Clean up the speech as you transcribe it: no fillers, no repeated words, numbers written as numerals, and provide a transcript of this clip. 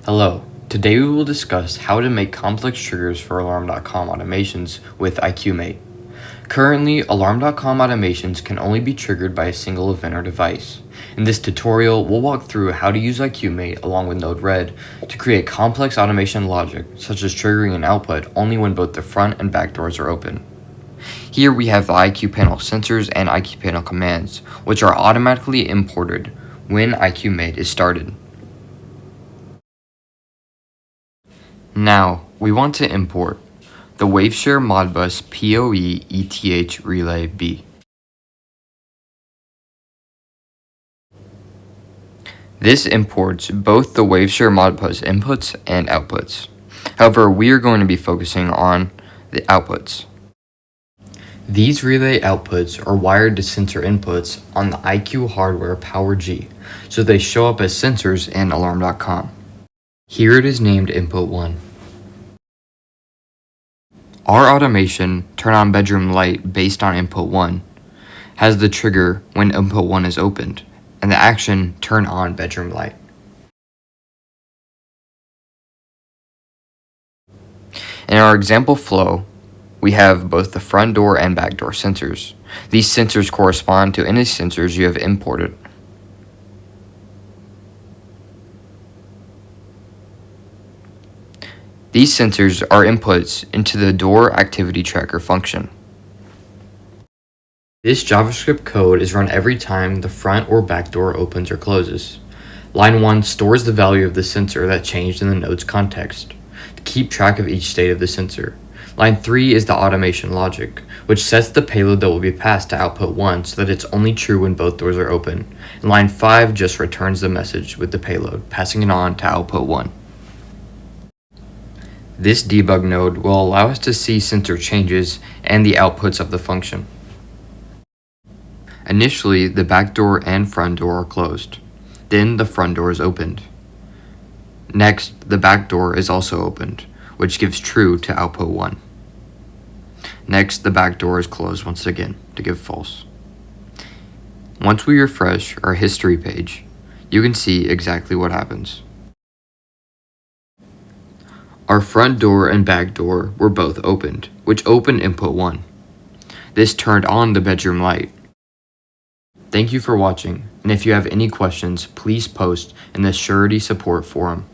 Hello, today we will discuss how to make complex triggers for Alarm.com automations with IQMate. Currently, Alarm.com automations can only be triggered by a single event or device. In this tutorial, we'll walk through how to use IQMate along with Node-RED to create complex automation logic, such as triggering an output only when both the front and back doors are open. Here we have the IQPanel sensors and IQPanel commands, which are automatically imported when IQMate is started. Now, we want to import the Waveshare Modbus PoE ETH Relay B. This imports both the Waveshare Modbus inputs and outputs. However, we are going to be focusing on the outputs. These relay outputs are wired to sensor inputs on the IQ hardware PowerG, so they show up as sensors in Alarm.com. Here it is named Input 1. Our automation, Turn On Bedroom Light based on Input 1, has the trigger when Input 1 is opened, and the action, Turn On Bedroom Light. In our example flow, we have both the front door and back door sensors. These sensors correspond to any sensors you have imported. These sensors are inputs into the door activity tracker function. This JavaScript code is run every time the front or back door opens or closes. Line 1 stores the value of the sensor that changed in the node's context to keep track of each state of the sensor. Line 3 is the automation logic, which sets the payload that will be passed to output 1 so that it's only true when both doors are open. And line 5 just returns the message with the payload, passing it on to output 1. This debug node will allow us to see sensor changes and the outputs of the function. Initially, the back door and front door are closed. Then the front door is opened. Next, the back door is also opened, which gives true to output 1. Next, the back door is closed once again to give false. Once we refresh our history page, you can see exactly what happens. Our front door and back door were both opened, which opened Input 1. This turned on the bedroom light. Thank you for watching, and if you have any questions, please post in the Surety Support forum.